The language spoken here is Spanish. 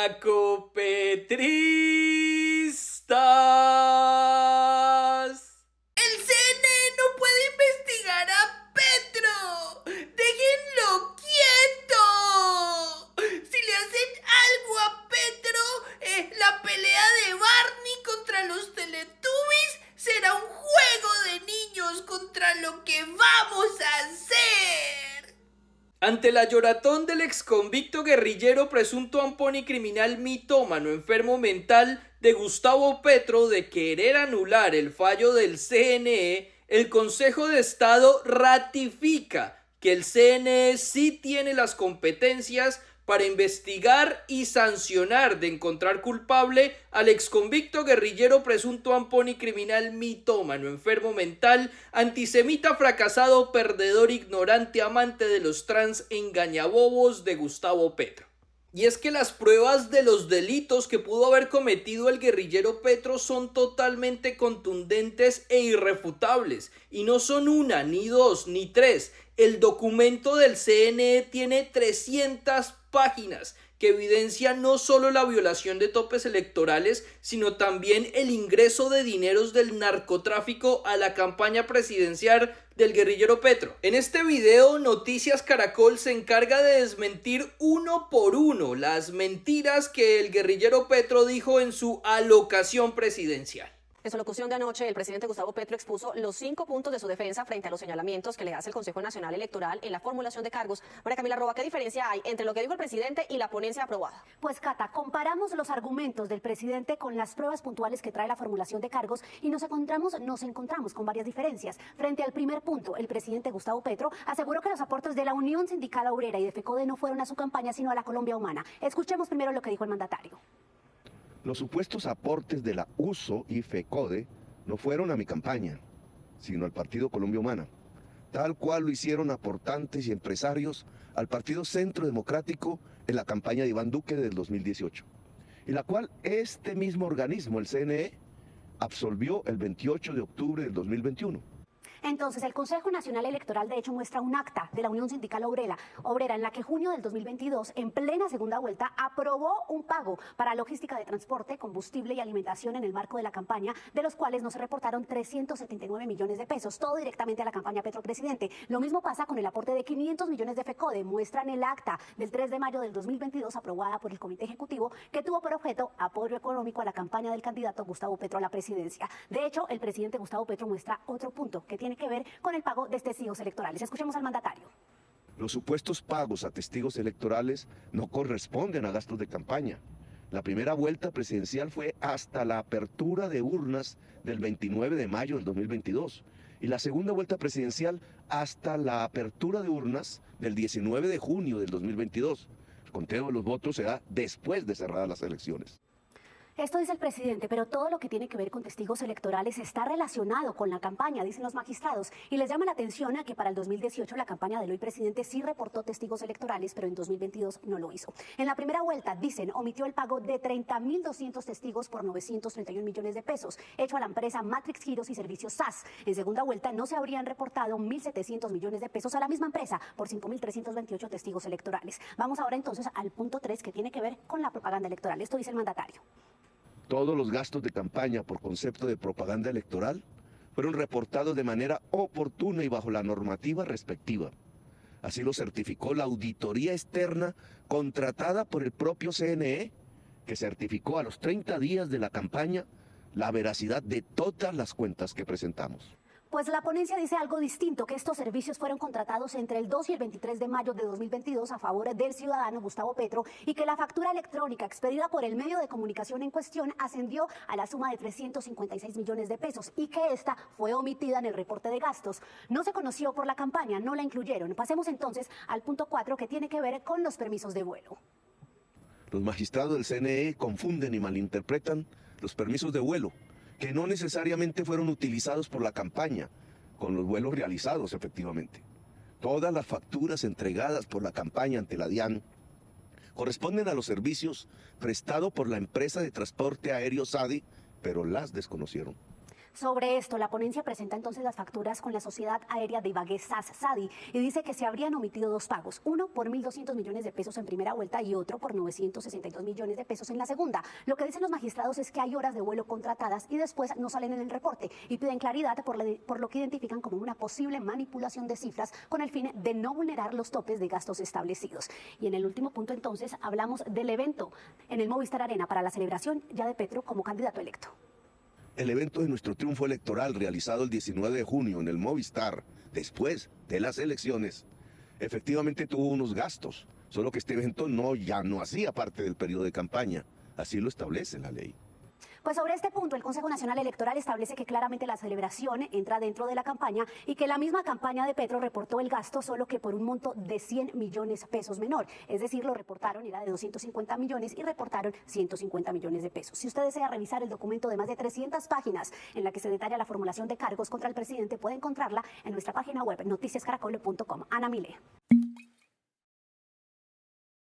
Narcopetristas. El CNE no puede investigar a Petro. ¡Déjenlo quieto! Si le hacen algo a Petro, la pelea de Barney contra los Teletubbies será un juego de niños contra lo que vamos a hacer. Ante la lloratón del exconvicto guerrillero presunto ampón y criminal mitómano enfermo mental de Gustavo Petro de querer anular el fallo del CNE, el Consejo de Estado ratifica que el CNE sí tiene las competencias para investigar y sancionar de encontrar culpable al exconvicto guerrillero presunto ampón y criminal mitómano, enfermo mental, antisemita fracasado, perdedor, ignorante, amante de los trans, engañabobos de Gustavo Petro. Y es que las pruebas de los delitos que pudo haber cometido el guerrillero Petro son totalmente contundentes e irrefutables. Y no son una, ni dos, ni tres. El documento del CNE tiene 300 páginas que evidencian no solo la violación de topes electorales, sino también el ingreso de dineros del narcotráfico a la campaña presidencial del guerrillero Petro. En este video, Noticias Caracol se encarga de desmentir uno por uno las mentiras que el guerrillero Petro dijo en su alocación presidencial. En su locución de anoche, el presidente Gustavo Petro expuso los 5 puntos de su defensa frente a los señalamientos que le hace el Consejo Nacional Electoral en la formulación de cargos. María Camila Roa, ¿qué diferencia hay entre lo que dijo el presidente y la ponencia aprobada? Pues Cata, comparamos los argumentos del presidente con las pruebas puntuales que trae la formulación de cargos y nos encontramos con varias diferencias. Frente al primer punto, el presidente Gustavo Petro aseguró que los aportes de la Unión Sindical Obrera y de FECODE no fueron a su campaña, sino a la Colombia Humana. Escuchemos primero lo que dijo el mandatario. Los supuestos aportes de la USO y FECODE no fueron a mi campaña, sino al Partido Colombia Humana, tal cual lo hicieron aportantes y empresarios al Partido Centro Democrático en la campaña de Iván Duque del 2018, y la cual este mismo organismo, el CNE, absolvió el 28 de octubre del 2021. Entonces, el Consejo Nacional Electoral, de hecho, muestra un acta de la Unión Sindical Obrera en la que junio del 2022, en plena segunda vuelta, aprobó un pago para logística de transporte, combustible y alimentación en el marco de la campaña, de los cuales no se reportaron 379 millones de pesos, todo directamente a la campaña Petro Presidente. Lo mismo pasa con el aporte de 500 millones de FECODE. Muestran el acta del 3 de mayo del 2022, aprobada por el Comité Ejecutivo, que tuvo por objeto apoyo económico a la campaña del candidato Gustavo Petro a la presidencia. De hecho, el presidente Gustavo Petro muestra otro punto que tiene que ver con el pago de testigos electorales. Escuchemos al mandatario. Los supuestos pagos a testigos electorales no corresponden a gastos de campaña. La primera vuelta presidencial fue hasta la apertura de urnas del 29 de mayo del 2022 y la segunda vuelta presidencial hasta la apertura de urnas del 19 de junio del 2022. El conteo de los votos se da después de cerradas las elecciones. Esto dice el presidente, pero todo lo que tiene que ver con testigos electorales está relacionado con la campaña, dicen los magistrados, y les llama la atención a que para el 2018 la campaña del hoy presidente sí reportó testigos electorales, pero en 2022 no lo hizo. En la primera vuelta, dicen, omitió el pago de 30.200 testigos por 931 millones de pesos, hecho a la empresa Matrix Giros y Servicios SAS. En segunda vuelta no se habrían reportado 1.700 millones de pesos a la misma empresa por 5.328 testigos electorales. Vamos ahora entonces al punto 3, que tiene que ver con la propaganda electoral. Esto dice el mandatario. Todos los gastos de campaña por concepto de propaganda electoral fueron reportados de manera oportuna y bajo la normativa respectiva. Así lo certificó la auditoría externa contratada por el propio CNE, que certificó a los 30 días de la campaña la veracidad de todas las cuentas que presentamos. Pues la ponencia dice algo distinto, que estos servicios fueron contratados entre el 2 y el 23 de mayo de 2022 a favor del ciudadano Gustavo Petro y que la factura electrónica expedida por el medio de comunicación en cuestión ascendió a la suma de 356 millones de pesos y que esta fue omitida en el reporte de gastos. No se conoció por la campaña, no la incluyeron. Pasemos entonces al punto 4, que tiene que ver con los permisos de vuelo. Los magistrados del CNE confunden y malinterpretan los permisos de vuelo, que no necesariamente fueron utilizados por la campaña, con los vuelos realizados efectivamente. Todas las facturas entregadas por la campaña ante la DIAN corresponden a los servicios prestados por la empresa de transporte aéreo SADI, pero las desconocieron. Sobre esto, la ponencia presenta entonces las facturas con la Sociedad Aérea de Ibagué SAS-SADI y dice que se habrían omitido dos pagos, uno por 1.200 millones de pesos en primera vuelta y otro por 962 millones de pesos en la segunda. Lo que dicen los magistrados es que hay horas de vuelo contratadas y después no salen en el reporte y piden claridad por lo que identifican como una posible manipulación de cifras con el fin de no vulnerar los topes de gastos establecidos. Y en el último punto entonces hablamos del evento en el Movistar Arena para la celebración ya de Petro como candidato electo. El evento de nuestro triunfo electoral realizado el 19 de junio en el Movistar, después de las elecciones, efectivamente tuvo unos gastos, solo que este evento ya no hacía parte del periodo de campaña, así lo establece la ley. Pues sobre este punto, el Consejo Nacional Electoral establece que claramente la celebración entra dentro de la campaña y que la misma campaña de Petro reportó el gasto solo que por un monto de 100 millones de pesos menor. Es decir, lo reportaron, era de 250 millones y reportaron 150 millones de pesos. Si usted desea revisar el documento de más de 300 páginas en la que se detalla la formulación de cargos contra el presidente, puede encontrarla en nuestra página web noticiascaracol.com. Ana Milé.